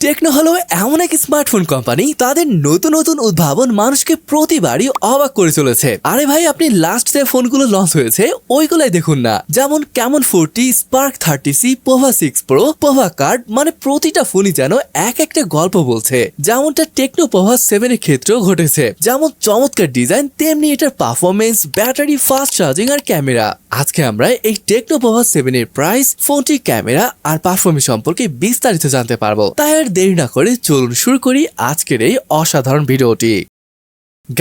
Techno হলো এমন এক স্মার্টফোন কোম্পানি, তাদের নতুন নতুন উদ্ভাবন মানুষকে প্রতিবারই অবাক করে চলেছে। আরে ভাই, আপনি লাস্ট যে ফোনগুলো লঞ্চ হয়েছে ওইগুলাই দেখুন না, যেমন Camon 40, spark 30C, Pova 6 pro, Pova card, মানে প্রতিটা ফোনই যেন এক একটা গল্প বলছে। যেমনটা টেকনো পোভা 7 এর ক্ষেত্রেও ঘটেছে। যেমন চমৎকার ডিজাইন, তেমনি এটার পারফরমেন্স, ব্যাটারি, ফাস্ট চার্জিং আর ক্যামেরা। আজকে আমরা এই টেকনো পোভা 7 এর প্রাইস, ফোনটির ক্যামেরা আর পারফরমেন্স সম্পর্কে বিস্তারিত জানতে পারবো। তাই আর দেরি না করে চলুন শুরু করি আজকের এই অসাধারণ ভিডিওটি।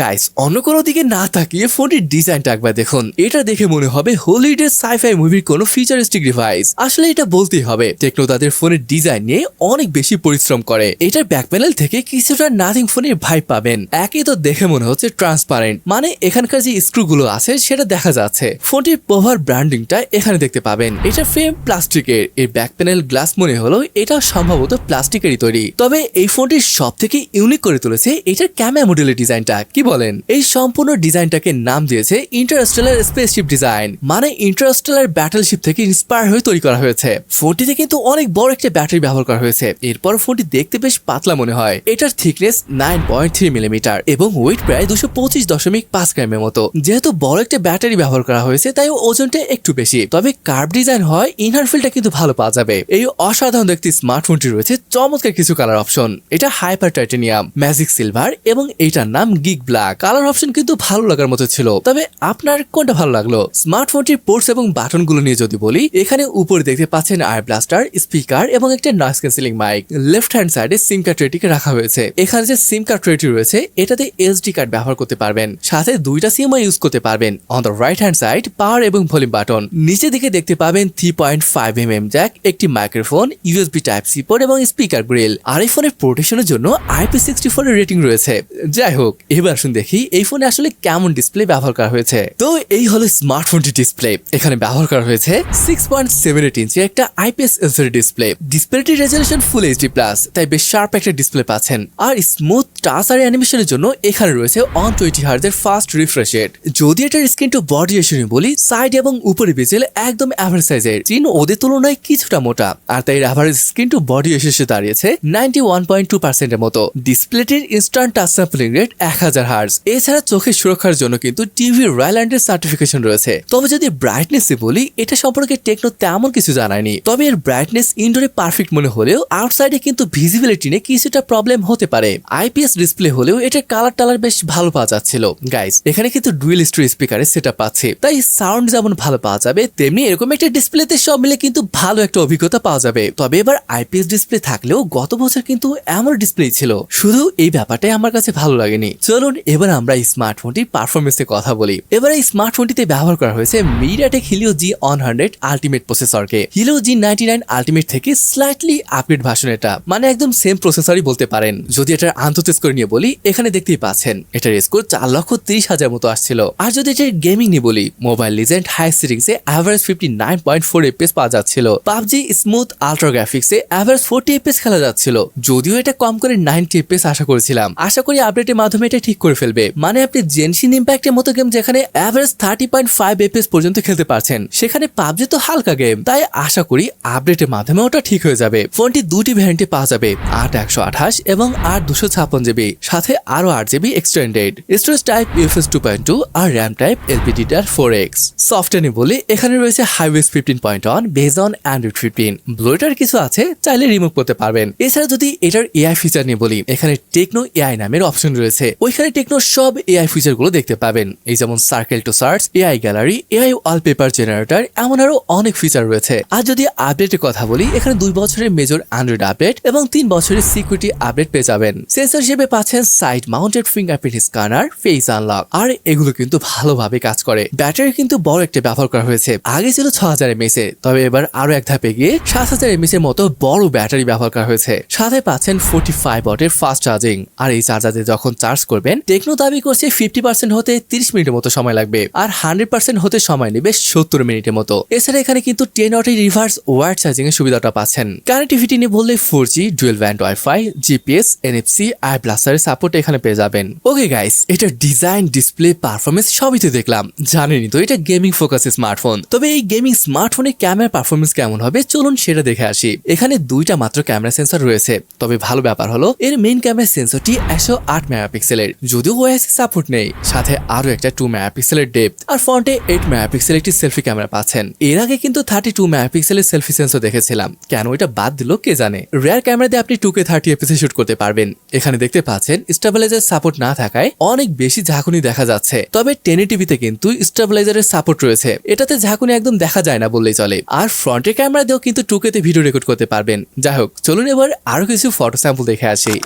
গাইস, অন্য কোনো দিকে না তাকিয়ে ফোনটির ডিজাইনটা একবার দেখুন। এটা দেখে মনে হবে হলিউডের সাইফাই মুভির কোনো ফিচারিস্টিক ডিভাইস। আসলে এটা বলতেই হবে, টেকনো তাদের ফোনের ডিজাইন নিয়ে অনেক বেশি পরিশ্রম করে। এটার ব্যাক প্যানেল থেকে কিছুটা নাথিং ফোনের ভাইব পাবেন। একই তো দেখে মনে হচ্ছে ট্রান্সপারেন্ট, মানে এখানকার যে স্ক্রুগুলো আছে সেটা দেখা যাচ্ছে। ফোনটির পোভার ব্র্যান্ডিংটা এখানে দেখতে পাবেন। এটা ফ্রেম প্লাস্টিকের, এর ব্যাক প্যানেল গ্লাস মনে হলো এটা সম্ভবত প্লাস্টিকেরই তৈরি। তবে এই ফোনটির সব থেকে ইউনিক করে তুলেছে এটার ক্যামেরা মডেলের ডিজাইনটা। কি বলেন? এই সম্পূর্ণ ডিজাইনটাকে নাম দিয়েছে ইন্টারস্টেলার স্পেসশিপ ডিজাইন, মানে ইন্টারস্টেলার ব্যাটলশিপ থেকে ইন্সপায়ার হয়ে তৈরি করা হয়েছে। ফোনটিতে কিন্তু অনেক বড় একটা ব্যাটারি ব্যবহার করা হয়েছে। এরপর ফোনটি দেখতে বেশ পাতলা মনে হয়। এটার থিকনেস 9.3 মিলিমিটার এবং ওয়েট প্রায় 225.5 গ্রামের মতো। যেহেতু বড় একটা ব্যাটারি ব্যবহার করা হয়েছে তাই ওজনটা একটু বেশি। তবে কার্ভ ডিজাইন হয়, ইনার ফিলটা কিন্তু ভালো পাওয়া যাবে। এই অসাধারণ দেখতে স্মার্টফোনটি রয়েছে চমৎকার কিছু কালার অপশন। এটা হাইপার টাইটানিয়াম, ম্যাজিক সিলভার এবং এইটার নাম গিগ ব্ল্যাক। কালার অপশন কিন্তু ভালো লাগার মতো ছিল। তবে আপনার কোনটা ভালো লাগলো? স্মার্টফোনটির পোর্টস এবং বাটনগুলো নিয়ে যদি বলি, এখানে উপরে দেখতে পাচ্ছেন আয়ার ব্লাস্টার, স্পিকার এবং একটা noise cancelling mic. Left hand সাইডে সিম কার্ড ট্রেটিকে রাখা হয়েছে। এখানে যে সিম কার্ড ট্রেটি রয়েছে এটাতে এসডি কার্ড ব্যবহার করতে পারবেন, সাথে দুইটা সিম ইউজ করতে পারবেন। On the right hand side power এবং ভলিউম বাটন। নিচের দিকে দেখতে পাবেন 3.5mm জ্যাক, একটি microphone, USB type C port এবং স্পিকার গ্রিল। আর এই ফোনের প্রোটেকশনের জন্য IP64 এর রেটিং রয়েছে। যাই হোক, এবার শুন দেখি এই ফোনে আসলে কেমন ডিসপ্লে ব্যবহার করা হয়েছে। তো এই হলো স্মার্টফোনটি ডিসপ্লে। এখানে ব্যবহার করা হয়েছে 6.78 ইঞ্চি একটা IPS LCD ডিসপ্লে। ডিসপ্লেটির রেজলিউশন ফুল এইচডি প্লাস, তাই বেশ শার্প একটা ডিসপ্লে পাচ্ছেন। আর স্মুথ টাচ আর অ্যানিমেশনের জন্য এখানে রয়েছে 120 Hz এর ফাস্ট রিফ্রেশ রেট। যদি এটার স্ক্রিন টু বডি রেশিও বলি, সাইড এবং উপরে বেজেল একদম অ্যাভারেজ সাইজের, চিন ওদের তুলনায় কিছুটা মোটা। আর তাই average screen to body ratio দাঁড়িয়েছে 91.2% এর মতো। ডিসপ্লেটির instant touch sampling rate 1000 Hz। এছাড়া চোখের সুরক্ষার জন্য কিন্তু টিভি রয়্যালেন্ডের সার্টিফিকেশন রয়েছে। তবে যদি ব্রাইটনেসে বলি, এটা সম্পর্কে টেকনো তেমন কিছু জানায়নি। তবে এর ব্রাইটনেস ইনডোরে পারফেক্ট মনে হলেও আউটসাইডে কিন্তু ভিজিবিলিটি নিয়ে কিছুটা প্রবলেম হতে পারে। IPS ডিসপ্লে হলেও এটার কালার টালার বেশ ভালো পাওয়া যাচ্ছিল। গাইস, এখানে কিন্তু ডুয়েল স্টোরি স্পিকারের সেটআপ পাচ্ছি, তাই সাউন্ড যেমন ভালো পাওয়া যাবে, তেমনি এরকম একটা ডিসপ্লেতে সব মিলে কিন্তু ভালো একটা অভিজ্ঞতা পাওয়া যাবে। তবে এবার IPS ডিসপ্লে থাকলেও গত বছর কিন্তু এমন ডিসপ্লে ছিল, শুধু এই ব্যাপারটাই আমার কাছে ভালো লাগেনি। চলুন এবার আমরা স্মার্টফোনটির পারফরমেন্সে কথা বলি। এবার এই স্মার্টফোনটিতে ব্যবহার করা হয়েছে মিডিয়াটেক হিলিও G100 আলটিমেট প্রসেসরকে। হিলিও G99 আলটিমেট থেকে স্লাইটলি আপগ্রেড ভার্সন এটা, মানে একদম সেম প্রসেসরই বলতে পারেন। যদি এটার আন্তঃ স্কোর নিয়ে বলি, এখানে দেখতেই পাচ্ছেন এটার স্কোর 4,30,000 মতো আসছিল। আর যদি এটার গেমিং নিয়ে বলি, মোবাইল লিজেন্ড হাই সেটিংসে অ্যাভারেজ 59.4 FPS পাওয়া যাচ্ছিল। পাবজি স্মুথ আল্ট্রা গ্রাফিক্সে অ্যাভারেজ 40 FPS খেলা যাচ্ছিল। যদিও এটা কম করে 90 FPS আশা করেছিলাম। আশা করি আপডেটের মাধ্যমে এটা ঠিক করে ফেলবে। মানে আপনি জেনশিন ইম্প্যাক্টের মতো গেম যেখানে অ্যাভারেজ 30.5 FPS পর্যন্ত খেলতে পারছেন, সেখানে পাবজি তো হালকা গেম। তাই আশা করি আপডেটের মাধ্যমে ওটা ঠিক হয়ে যাবে। ফোনটি দুটি ভ্যারিয়েন্টে পাওয়া যাবে, 8/128 এবং 8/256GB, সাথে আরো 8GB extended. Storage type UFS 2.2 আর র্যাম টাইপ LPDDR4X। সফটওয়্যার বলে এখানে রয়েছে হাইওয়েস 15.1 বেজ অন অ্যান্ড্রয়েড 15। ব্লুটার কিছু আছে, চাইলে রিমুভ করতে পারবেন। এছাড়া যদি এটার AI ফিচার নিয়ে বলি, এখানে টেকনো AI নামের অপশন রয়েছে। ওইখানে টেকনো সব AI ফিচার গুলো দেখতে পাবেন, এই যেমন circle to search, AI gallery, AI wallpaper generator, এমন আরো অনেক ফিচার রয়েছে। আর যদি আপডেটের কথা বলি, এখানে 2 বছরের মেজর অ্যান্ড্রয়েড আপডেট এবং 3 বছরের সিকিউরিটি আপডেট পেয়ে যাবেন। সেন্সর হিসেবে পাচ্ছেন side mounted fingerprint scanner, face unlock, আর এগুলো কিন্তু ভালোভাবে কাজ করে। ব্যাটারি কিন্তু বড় একটা ব্যবহার করা হয়েছে। আগে ছিল 6000 mAh, তবে এবার আরো এক ধাপে গিয়ে 7000 mAh এর মতো বড় ব্যাটারি ব্যবহার করা হয়েছে। সাথে পাচ্ছেন 45 ওয়াটের ফাস্ট চার্জিং। আর এই চার্জারে যখন চার্জ করবেন টেকনো দাবি করছে 50% হতে 30 মিনিটের মতো সময় লাগবে, আর 100% হতে সময় নেবে 70 মিনিটের মতো। এছাড়া এখানে কিন্তু 10 ওয়াটের রিভার্স ওয়্যার চার্জিং এর সুবিধাটা পাচ্ছেন। কানেক্টিভিটি নিয়ে বললে 4G, dual band WiFi, GPS, NFC, আই ব্লাস্টারের সাপোর্ট এখানে পেয়ে যাবেন। ওকে গাইস, এটা ডিজাইন, ডিসপ্লে, পারফরমেন্স সবই তো দেখলাম, জানেনই তো এটা গেমিং ফোকাস স্মার্টফোন। তবে এই গেমিং স্মার্টফোনে ক্যামেরা পারফরমেন্স কেমন হবে চলুন সেটা দেখে আসি। এখানে দুইটা মাত্র ক্যামেরা সেন্সর রয়েছে, তবে ভালো ব্যাপার হলো এর মেইন ক্যামেরা সেন্সরটি 108 মেগাপিক্সেলের, যদিও ওএস সাপোর্ট নেই। সাথে আরো একটা 2 মেগাপিক্সেলের ডেপথ, আর ফ্রন্টে 8 মেগাপিক্সেল একটি সেলফি ক্যামেরা পাচ্ছেন। এর আগে কিন্তু 32 মেগাপিক্সেলের সেলফি সেন্সর দেখেছিলাম, কেন এটা বাদ দিল কে জানে। রিয়ার ক্যামেরা দিয়ে আপনি 2K 30 এফপিএস শুট করতে পারবেন। এখানে দেখতে পাচ্ছেন স্টেবিলাইজার সাপোর্ট না থাকায় অনেক বেশি ঝাঁকুনি দেখা যাচ্ছে, তবে 1080p কিন্তু স্টেবিলাইজারের সাপোর্ট রয়েছে, এটাতে ঝাঁকুনি একদম দেখা যায় না বললেই চলে। আর ফ্রন্টের ক্যামেরা দিয়েও কিন্তু 2K তে ভিডিও রেকর্ড করতে পারবেন। যাই হোক, চলুন এবার আরো কিছু ফটো স্যাম্পল দেখে আসি।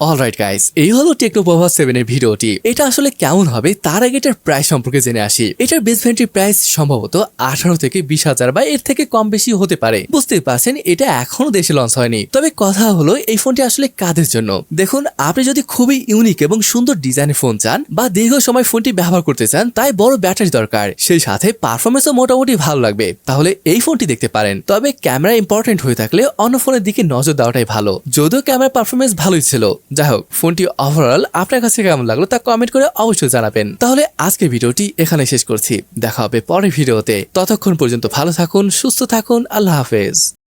অলরাইট গাইস, এই হলো টেকনো পোভা 7 এর ভিডিওটি। এটা আসলে কেমন হবে তার আগে এটার প্রাইস সম্পর্কে জেনে আসি। এটার বেস ভ্যারিয়েন্টের প্রাইস সম্ভবত 18 থেকে 20,000 বা এর থেকে কম বেশি হতে পারে। বুঝতেই পারছেন এটা এখনো দেশে লঞ্চ হয়নি। তবে কথা হলো এই ফোনটি আসলে কাদের জন্য। দেখুন, আপনি যদি খুবই ইউনিক এবং সুন্দর ডিজাইনের ফোন চান বা দীর্ঘ সময় ফোনটি ব্যবহার করতে চান, তাই বড় ব্যাটারি দরকার, সেই সাথে পারফরমেন্সও মোটামুটি ভালো লাগবে, তাহলে এই ফোনটি দেখতে পারেন। তবে ক্যামেরা ইম্পর্টেন্ট হয়ে থাকলে অন্য ফোনের দিকে নজর দেওয়াটাই ভালো, যদিও ক্যামেরা পারফরমেন্স ভালোই ছিল। যাই হোক, ফোনটি ওভারঅল আপনার কাছে কেমন লাগলো তা কমেন্ট করে অবশ্যই জানাবেন। তাহলে আজকে ভিডিওটি এখানে শেষ করছি, দেখা হবে পরের ভিডিওতে। ততক্ষণ পর্যন্ত ভালো থাকুন, সুস্থ থাকুন, আল্লাহ হাফেজ।